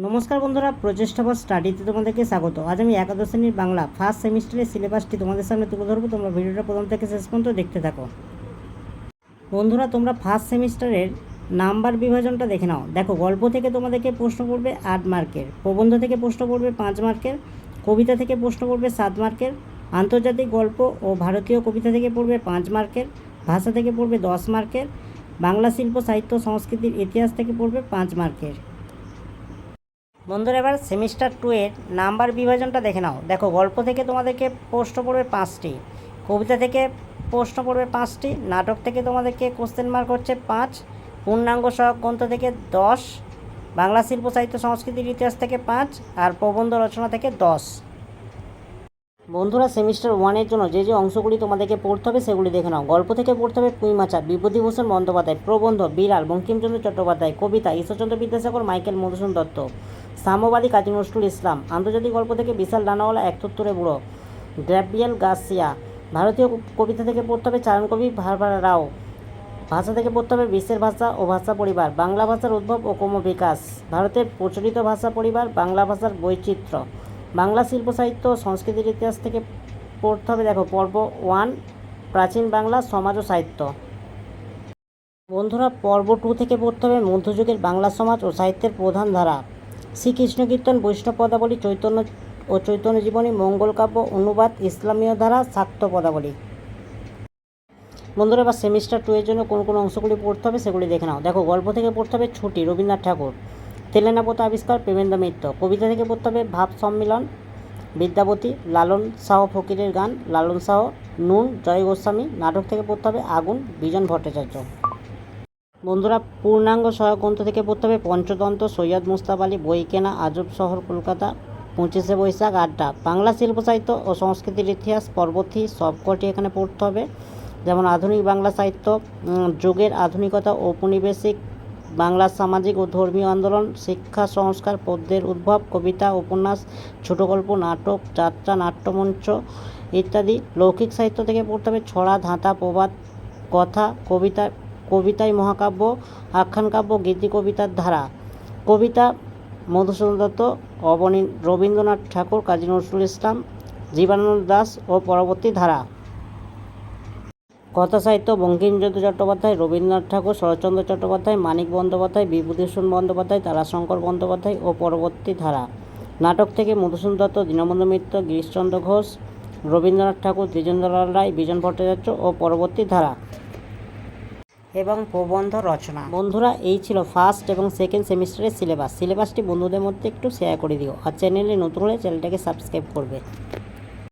নমস্কার বন্ধুরা, প্রচেষ্টা ফর স্টাডিতে তোমাদেরকে স্বাগত। আজ আমি একাদশ শ্রেণীর বাংলা ফার্স্ট সেমিস্টারের সিলেবাসটি তোমাদের সামনে তুলে ধরবো। তোমরা ভিডিওটা প্রথম থেকে শেষ পর্যন্ত দেখতে থাকো। বন্ধুরা, তোমরা ফার্স্ট সেমিস্টারের নাম্বার বিভাজনটা দেখে নাও। দেখো, গল্প থেকে তোমাদেরকে প্রশ্ন পড়বে 8 মার্কের, প্রবন্ধ থেকে প্রশ্ন পড়বে 5 মার্কের, কবিতা থেকে প্রশ্ন পড়বে 7 মার্কের, আন্তর্জাতিক গল্প ও ভারতীয় কবিতা থেকে পড়বে 5 মার্কের, ভাষা থেকে পড়বে 10 মার্কের, বাংলা শিল্প সাহিত্য সংস্কৃতির ইতিহাস থেকে পড়বে 5 মার্কের। বন্ধুরা, এবার সেমিস্টার 2 এর নাম্বার বিভাজনটা দেখে নাও। দেখো, গল্প থেকে তোমাদেরকে প্রশ্ন পড়বে 5টি, কবিতা থেকে প্রশ্ন পড়বে 5টি, নাটক থেকে তোমাদেরকে কোশ্চেন মার্ক হচ্ছে 5, পূর্ণাঙ্গ সহায়ক গ্রন্থ থেকে 10, বাংলা শিল্প সাহিত্য সংস্কৃতির ইতিহাস থেকে 5 আর প্রবন্ধ রচনা থেকে 10। বন্ধুরা, সেমিস্টার 1 এর জন্য যে যে অংশগুলি তোমাদেরকে পড়তে হবে সেগুলি দেখে নাও। গল্প থেকে পড়তে হবে পুঁইমাচা বিভূতিভূষণ বন্দ্যোপাধ্যায়, প্রবন্ধ বিড়াল বঙ্কিমচন্দ্র চট্টোপাধ্যায়, কবিতা ঈশ্বরচন্দ্র বিদ্যাসাগর মাইকেল মধুসূদন দত্ত, সাম্যবাদী কাজী নজরুল ইসলাম, আন্তর্জাতিক গল্প থেকে বিশাল ডানাওয়ালা এক থুত্তুরে বুড়ো, গ্যাব্রিয়েল গার্সিয়া, ভারতীয় কবিতা থেকে পড়তে হবে চারণকবি ভারভারা রাও, ভাষা থেকে পড়তে হবে বিশ্বের ভাষা ও ভাষা পরিবার, বাংলা ভাষার উদ্ভব ও ক্রমবিকাশ, ভারতের প্রচলিত ভাষা পরিবার, বাংলা ভাষার বৈচিত্র্য, বাংলা শিল্প সাহিত্য ও সংস্কৃতির ইতিহাস থেকে পড়তে হবে। দেখো, পর্ব 1 প্রাচীন বাংলা সমাজ ও সাহিত্য। বন্ধুরা, পর্ব 2 থেকে পড়তে হবে মধ্যযুগের বাংলা সমাজ ও সাহিত্যের প্রধান ধারা, শ্রীকৃষ্ণ কীর্তন, বৈষ্ণব পদাবলী, চৈতন্য ও চৈতন্য জীবনী, মঙ্গল কাব্য, অনুবাদ, ইসলামীয় ধারা, শাক্ত পদাবলী। বন্ধুরা, এবার সেমিস্টার 2 এর জন্য কোন কোন অংশগুলি পড়তে হবে সেগুলি দেখে নাও। দেখো, গল্প থেকে পড়তে হবে ছুটি রবীন্দ্রনাথ ঠাকুর, তেলেনাপোতা আবিষ্কার প্রেমেন্দ্র মিত্র, কবিতা থেকে পড়তে হবে ভাব সম্মিলন বিদ্যাপতি, লালন শাহ ফকিরের গান লালন শাহ, নুন জয় গোস্বামী, নাটক থেকে পড়তে হবে আগুন বিজন ভট্টাচার্য। বন্ধুরা, পূর্ণাঙ্গ সহায়ক গ্রন্থ থেকে পড়তে হবে পঞ্চতন্ত্র সৈয়দ মুস্তাফ আলী, বই কেনা আজব শহর কলকাতা, 25শে বৈশাখ, আড্ডা, বাংলা শিল্প সাহিত্য ও সংস্কৃতির ইতিহাস পর্বটি সবকটি এখানে পড়তে হবে। যেমন আধুনিক বাংলা সাহিত্য, যুগের আধুনিকতা, ঔপনিবেশিক বাংলার সামাজিক ও ধর্মীয় আন্দোলন, শিক্ষা সংস্কার, পদ্যের উদ্ভব, কবিতা, উপন্যাস, ছোট গল্প, নাটক, যাত্রা, নাট্যমঞ্চ ইত্যাদি। লৌকিক সাহিত্য থেকে পড়তে হবে ছড়া, ধাঁতা, প্রবাদ, কথা, কবিতায় মহাকাব্য, আখ্যান কাব্য, গীতি কবিতার ধারা, কবিতা মধুসূদন দত্ত, রবীন্দ্রনাথ ঠাকুর, কাজী নজরুল ইসলাম, জীবনানন্দ দাশ ও পরবর্তী ধারা, কথা সাহিত্য বঙ্কিমচন্দ্র চট্টোপাধ্যায়, রবীন্দ্রনাথ ঠাকুর, শরৎচন্দ্র চট্টোপাধ্যায়, মানিক বন্দ্যোপাধ্যায়, বিভূতিভূষণ বন্দ্যোপাধ্যায়, তারাশঙ্কর বন্দ্যোপাধ্যায় ও পরবর্তী ধারা। নাটক থেকে মধুসূদন দত্ত, দীনবন্ধু মিত্র, গিরিশচন্দ্র ঘোষ, রবীন্দ্রনাথ ঠাকুর, দ্বিজেন্দ্রলাল রায়, বিজন ভট্টাচার্য ও পরবর্তী ধারা এবং প্রবন্ধ রচনা। বন্ধুরা, এই ছিল ফার্স্ট এবং সেকেন্ড সেমিস্টারের সিলেবাসটি বন্ধুদের মধ্যে একটু শেয়ার করে দিও। আর চ্যানেলে নতুন হলে চ্যানেলটাকে সাবস্ক্রাইব করবে।